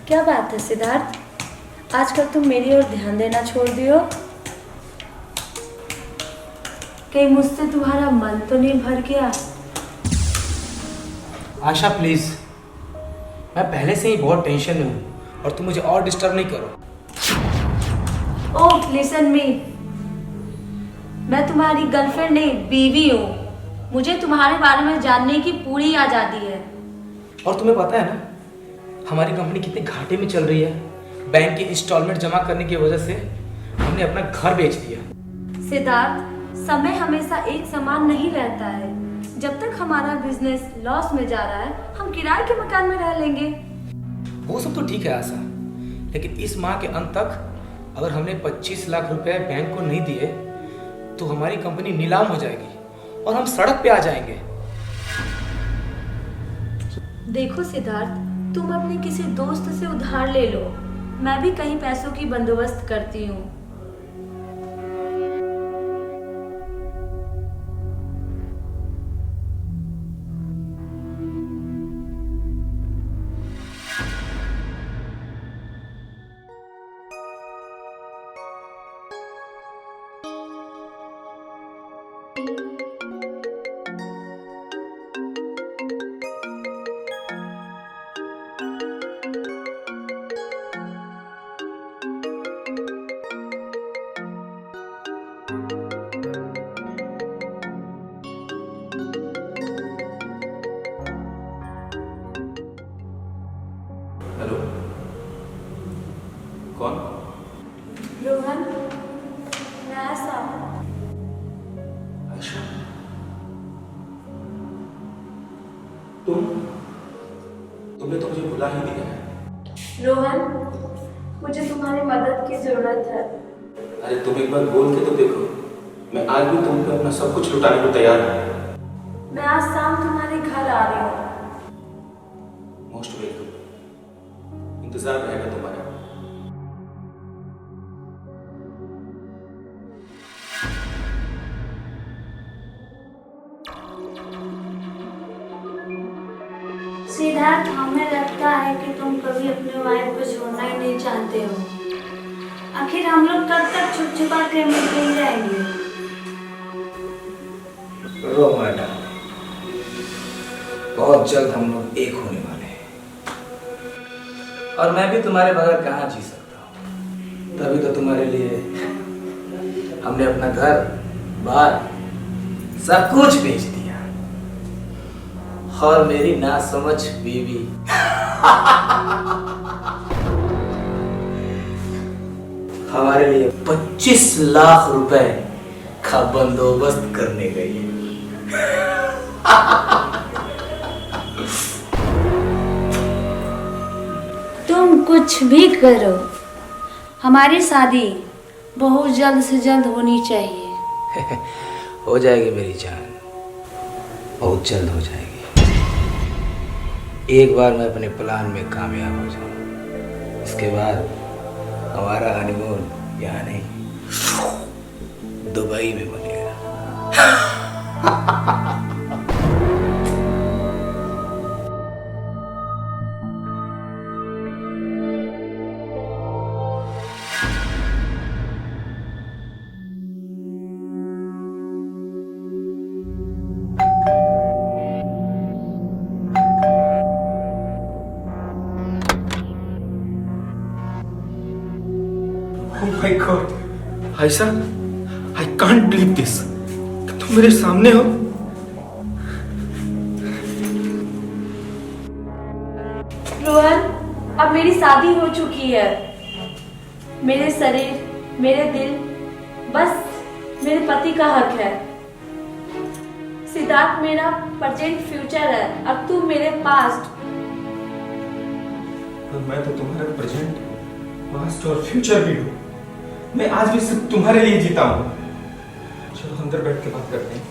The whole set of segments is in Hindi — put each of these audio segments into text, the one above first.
क्या बात है सिद्धार्थ, आजकल तुम मेरी ओर ध्यान देना छोड़ दियो? कहीं मुझसे तुम्हारा मन तो नहीं भर गया? आशा प्लीज, मैं पहले से ही बहुत टेंशन में हूँ और तुम मुझे और डिस्टर्ब नहीं करो। ओह लिसन मी, मैं तुम्हारी गर्लफ्रेंड नहीं बीवी हूँ। मुझे तुम्हारे बारे में जानने की पूरी आज़ादी है। और तुम्हें पता है ना हमारी कंपनी कितने घाटे में चल रही है। बैंक की इंस्टॉलमेंट जमा करने की वजह से हमने अपना घर बेच दिया। सिद्धार्थ, समय हमेशा एक समान नहीं रहता है। जब तक हमारा बिजनेस लॉस में जा रहा है हम किराए के मकान में रह लेंगे। वो सब तो ठीक है आशा, लेकिन इस माह के अंत तक अगर हमने 25 लाख रुपए बैंक को नहीं दिए तो हमारी कंपनी नीलाम हो जाएगी और हम सड़क पे आ जाएंगे। देखो सिद्धार्थ, तुम अपने किसी दोस्त से उधार ले लो, मैं भी कहीं पैसों की बंदोबस्त करती हूँ। हेलो, कौन? रोहन, मैं आशा। आशा, तुमने तो मुझे भुला ही दिया है। रोहन, मुझे तुम्हारी मदद की जरूरत है। अरे तुम एक बार बोल के तो देखो, मैं आज भी तुम पे अपना सब कुछ लुटाने को तैयार हूँ। मैं आज शाम तुम्हारे घर आ रही हूँ। मोस्ट वेलकम, इंतजार रहेगा तुम्हारा। सिद्धार्थ, हमें लगता है कि तुम कभी अपने वाइफ को छोड़ना ही नहीं चाहते हो। आखिर हम लोग कब तक छुप छुपा के मिलते ही रहेंगे? रो मैडम, बहुत जल्द हम लोग एक होने वाले हैं और मैं भी तुम्हारे बगैर कहाँ जी सकता हूँ। तभी तो तुम्हारे लिए हमने अपना घर बार सब कुछ बेच दिया और मेरी नासमझ बीवी हमारे लिए 25 लाख रुपए का बंदोबस्त करने गई है। तुम कुछ भी करो, हमारी शादी बहुत जल्द से जल्द होनी चाहिए। हो जाएगी मेरी जान, बहुत जल्द हो जाएगी। एक बार मैं अपने प्लान में कामयाब हो जाऊं, इसके बाद हमारा हनीमून यहाँ नहीं दुबई में बनेगा। Oh my God, Ayesha, I can't believe this. तुम मेरे सामने हो। रोहन, अब मेरी शादी हो चुकी है। मेरे शरीर, मेरे दिल, बस मेरे पति का हक है। सिद्धार्थ मेरा प्रेजेंट फ्यूचर है, अब तुम मेरे पास्ट। और मैं तो तुम्हारा प्रेजेंट, पास्ट और फ्यूचर भी हूँ। मैं आज भी सिर्फ तुम्हारे लिए जीता हूँ। चलो अंदर बैठ के बात करते हैं।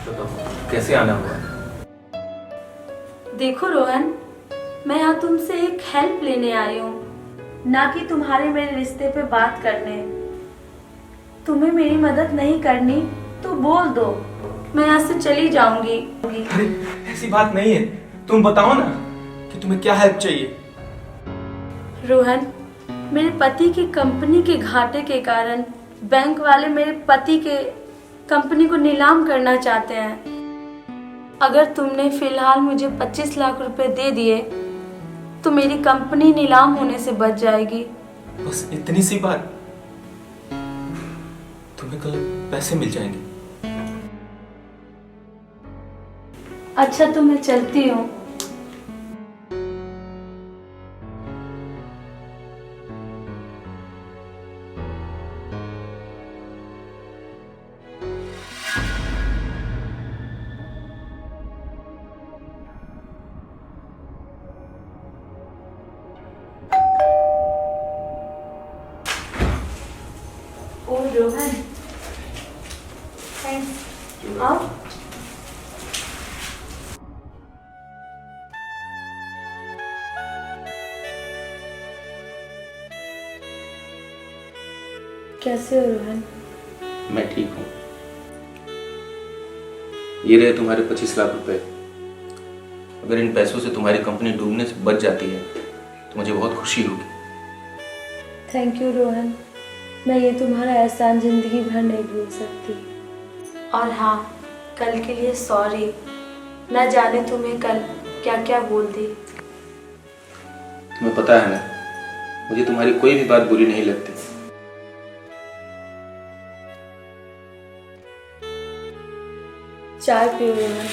बताओ कैसे आना हुआ? देखो रोहन, मैं यहाँ तुमसे एक हेल्प लेने आई हूँ, ना कि तुम्हारे मेरे रिश्ते पे बात करने। तुम्हें मेरी मदद नहीं करनी तो बोल दो, मैं यहाँ से चली जाऊंगी। अरे ऐसी बात नहीं है, तुम बताओ ना कि तुम्हें क्या हेल्प चाहिए। रोहन, मेरे पति की कंपनी के घाटे के कारण बैंक वाले मेरे पति के कंपनी को नीलाम करना चाहते हैं। अगर तुमने फिलहाल मुझे 25 लाख रुपए दे दिए तो मेरी कंपनी नीलाम होने से बच जाएगी। बस इतनी सी बात, तुम्हें कल पैसे मिल जाएंगे। अच्छा तो मैं चलती हूँ। ओ रोहन, थैंक्स। आओ। कैसे हो रोहन? मैं ठीक हूँ। ये रहे तुम्हारे 25 लाख रुपए। अगर इन पैसों से तुम्हारी कंपनी डूबने से बच जाती है तो मुझे बहुत खुशी होगी। थैंक यू रोहन, मैं ये तुम्हारा एहसान जिंदगी भर नहीं भूल सकती। और हाँ, कल के लिए सॉरी, न जाने तुम्हें कल क्या क्या बोल दी। तुम्हें पता है ना, मुझे तुम्हारी कोई भी बात बुरी नहीं लगती। चाय पियो रोहन।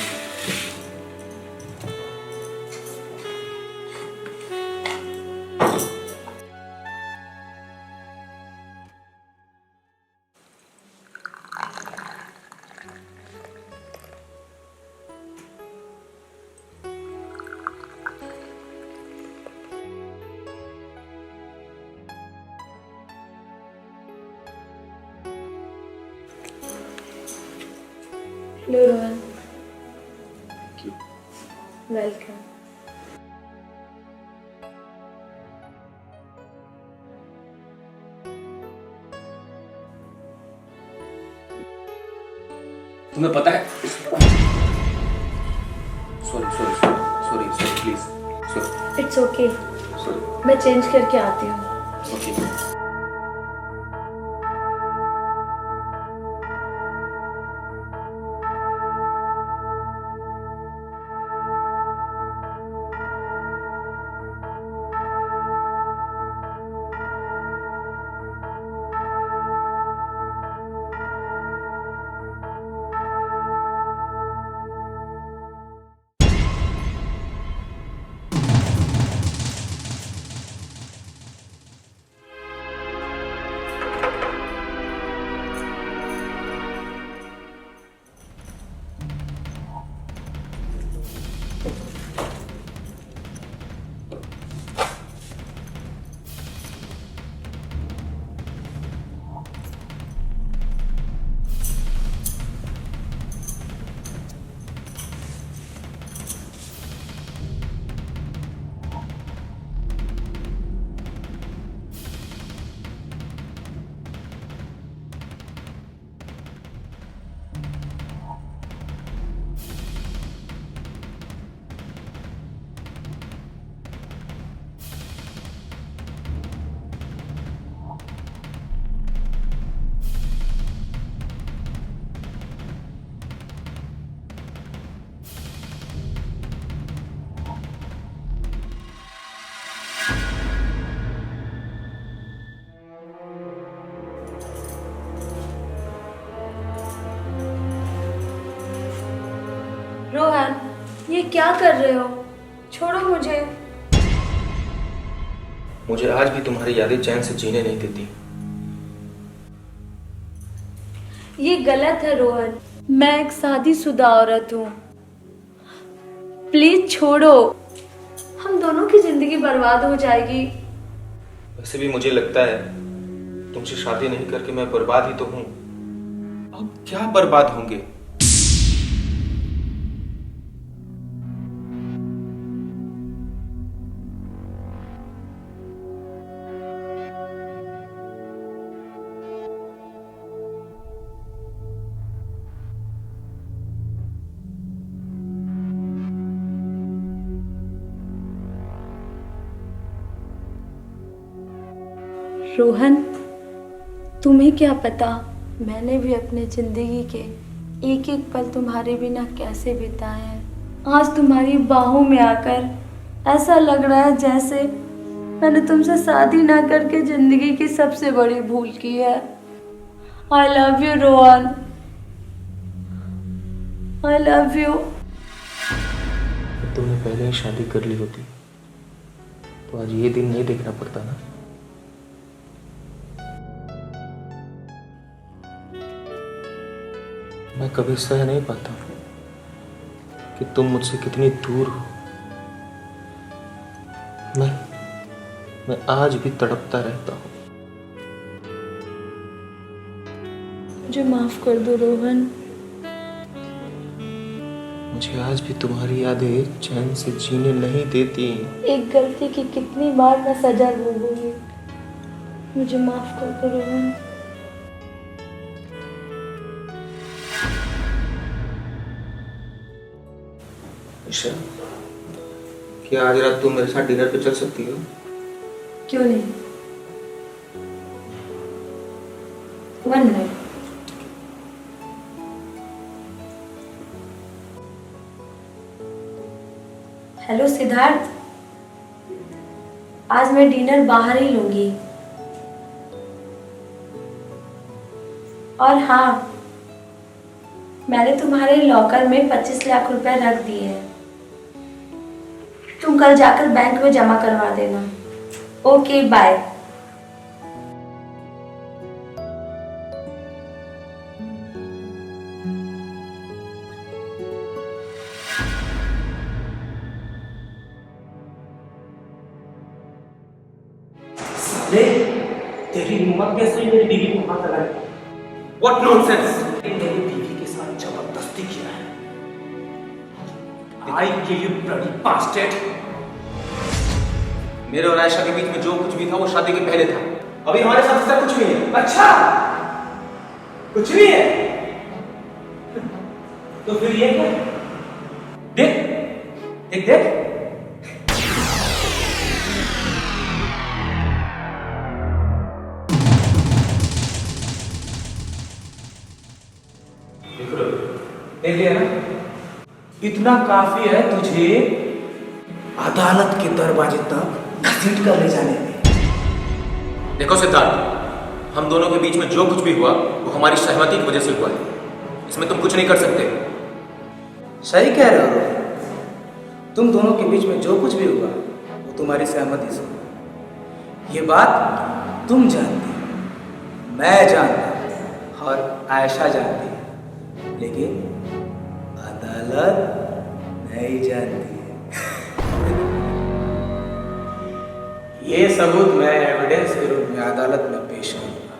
लो रोहन। वेलकम। तुम्हें पता है, sorry sorry sorry sorry please sorry. It's okay, sorry. मैं चेंज करके आती हूँ। ओके। रोहन, ये क्या कर रहे हो? छोड़ो मुझे। मुझे आज भी तुम्हारी यादें चैन से जीने नहीं देती। ये गलत है रोहन, मैं एक शादीशुदा औरत हूँ। प्लीज छोड़ो, हम दोनों की जिंदगी बर्बाद हो जाएगी। वैसे भी मुझे लगता है तुमसे शादी नहीं करके मैं बर्बाद ही तो हूँ। अब क्या बर्बाद होंगे? रोहन, तुम्हें क्या पता मैंने भी अपने जिंदगी के एक एक पल तुम्हारे बिना कैसे बिताए हैं। आज तुम्हारी बाहों में आकर ऐसा लग रहा है जैसे मैंने तुमसे शादी ना करके जिंदगी की सबसे बड़ी भूल की है। I love you Rohan, I love you. तुमने पहले ही शादी कर ली होती तो आज ये दिन नहीं देखना पड़ता ना। मैं कभी सह नहीं पाता कि तुम मुझसे कितनी दूर हो। मैं आज भी तड़पता रहता हूँ। मुझे माफ कर दो रोहन। मुझे आज भी तुम्हारी यादें चैन से जीने नहीं देती। एक गलती की कितनी बार मैं सजा भोगूंगी। मुझे माफ कर दो रोहन। ईशा, क्या आज रात तुम मेरे साथ डिनर पे चल सकती हो? क्यों नहीं? 1 मिनट। हेलो सिद्धार्थ, आज मैं डिनर बाहर ही लूंगी। और हाँ, मैंने तुम्हारे लॉकर में 25 लाख रुपए रख दिए हैं। तुम कल जाकर बैंक में जमा करवा देना। Okay, bye. साले, तेरी हिम्मत कैसे मेरी बीवी को हाथ लगाई? What nonsense! मेरी बीवी के साथ जबरदस्ती किया है। I kill you bloody bastard! मेरे और आयशा के बीच में जो कुछ भी था वो शादी के पहले था। अभी हमारे साथ ऐसा कुछ नहीं है। अच्छा, कुछ नहीं है तो फिर ये क्या? देख देख देख, देख लिया ना? इतना काफी है तुझे अदालत के दरवाजे तक घसीट कर ले जाने में। देखो सिद्धार्थ, हम दोनों के बीच में जो कुछ भी हुआ वो हमारी सहमति की वजह से हुआ है। इसमें तुम कुछ नहीं कर सकते। सही कह रहे हो। तुम दोनों के बीच में जो कुछ भी हुआ वो तुम्हारी सहमति से हुआ। ये बात तुम जानती हो, मैं जानता और आयशा जानती है, लेकिन अदालत नहीं जानती है। ये सबूत मैं एविडेंस के रूप में अदालत में पेश करूंगा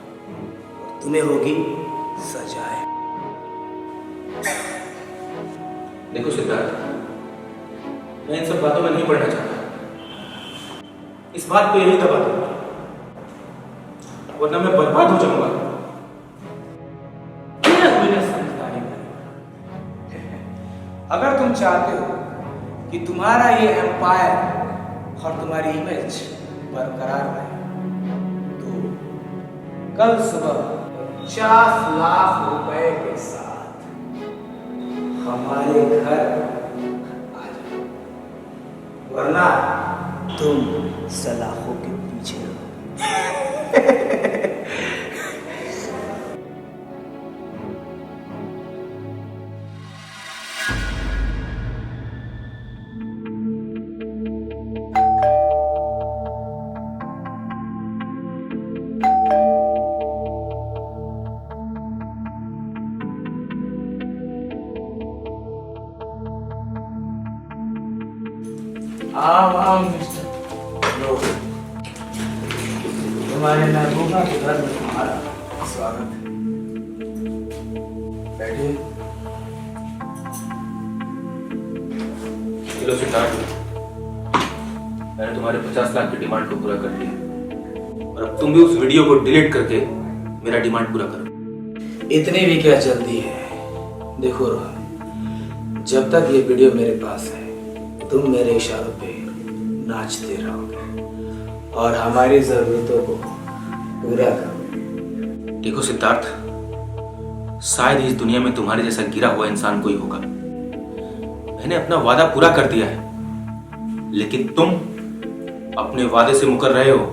और तुम्हें होगी सजाएं। देखो सिद्धार्थ, मैं इन सब बातों में नहीं पढ़ना चाहता। इस बात को यही दबा दूंगा, वरना मैं बर्बाद हो जाऊंगा। अगर तुम चाहते हो कि तुम्हारा ये एम्पायर और तुम्हारी इमेज बरकरार रहे तो कल सुबह 50 लाख रुपए के साथ हमारे घर आ जाओ, वरना तुम सलाखों के पीछे रहो। आओ मिस्टर, तुम्हारे महबूबा के घर में तुम्हारा स्वागत है। बैठिए। चलो सिद्धार्थ, मैंने तुम्हारे 50 लाख की डिमांड को पूरा कर लिया और अब तुम भी उस वीडियो को डिलीट करके मेरा डिमांड पूरा करो। इतनी भी क्या जल्दी है? देखो रोहन, जब तक ये वीडियो मेरे पास है तुम मेरे इशारों पे नाचते रहोगे और हमारी जरूरतों को पूरा करो। देखो सिद्धार्थ, शायद इस दुनिया में तुम्हारे जैसा गिरा हुआ इंसान कोई होगा। मैंने अपना वादा पूरा कर दिया है, लेकिन तुम अपने वादे से मुकर रहे हो।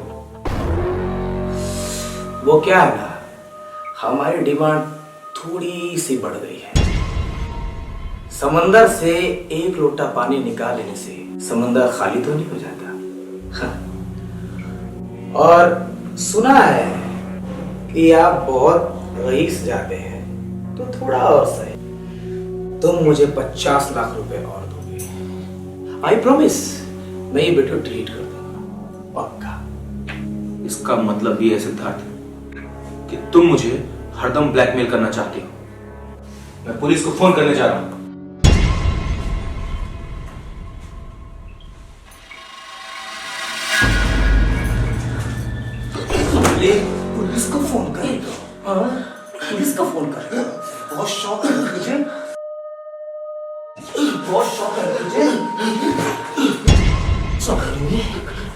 वो क्या है ना, हमारी डिमांड थोड़ी सी बढ़ गई है। समंदर से एक लोटा पानी निकाल लेने से समंदर खाली तो नहीं हो जाता। हाँ। और सुना है कि आप बहुत रईस जाते हैं, तो थोड़ा और सही, तुम मुझे 50 लाख रुपए और दोगे। आई प्रॉमिस, मैं ये वीडियो डिलीट कर दूंगा, पक्का। इसका मतलब ये है सिद्धार्थ कि तुम मुझे हरदम ब्लैकमेल करना चाहते हो। मैं पुलिस को फोन करने जा रहा हूं। पुलिस को फोन करेगा? हाँ, पुलिस को फोन करेगा? बहुत शौक है तुझे, बहुत शौक है तुझे।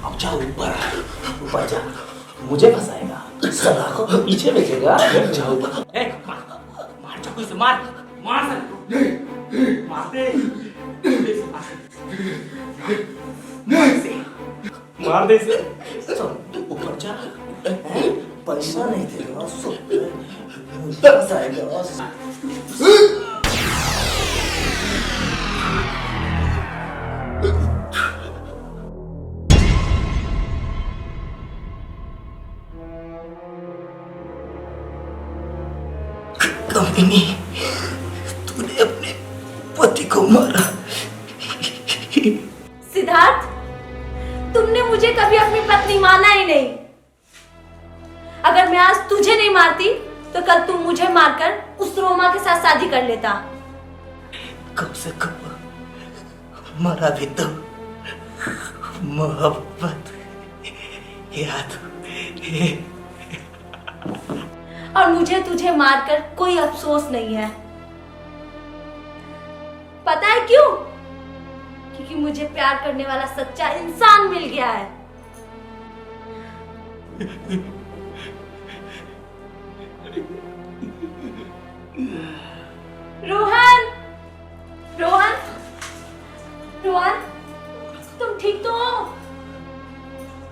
अब जा ऊपर, ऊपर जा, मुझे फंसाएगा, सलाखों को पीछे भेजेगा। जाओ मार चाकू से, मार मार मार दे, मार दे इसे। ऊपर जा, पैसा नहीं देगा, फंसाएगा। कमीनी, तूने अपने पति को मारा। सिद्धार्थ, तुमने मुझे कभी अपनी पत्नी माना ही नहीं। अगर मैं आज तुझे नहीं मारती तो कल तुम मुझे मारकर उस रोमा के साथ शादी कर लेता। कम से कम मरा भी तो मोहब्बत याद है। और मुझे तुझे मारकर कोई अफसोस नहीं है। पता है क्यों? क्योंकि मुझे प्यार करने वाला सच्चा इंसान मिल गया है। रोहन, रोहन, रोहन, तुम ठीक तो हो?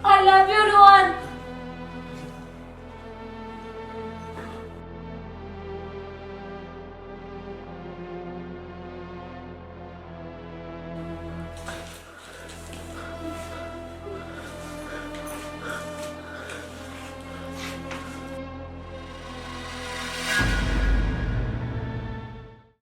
I love you, Rohan.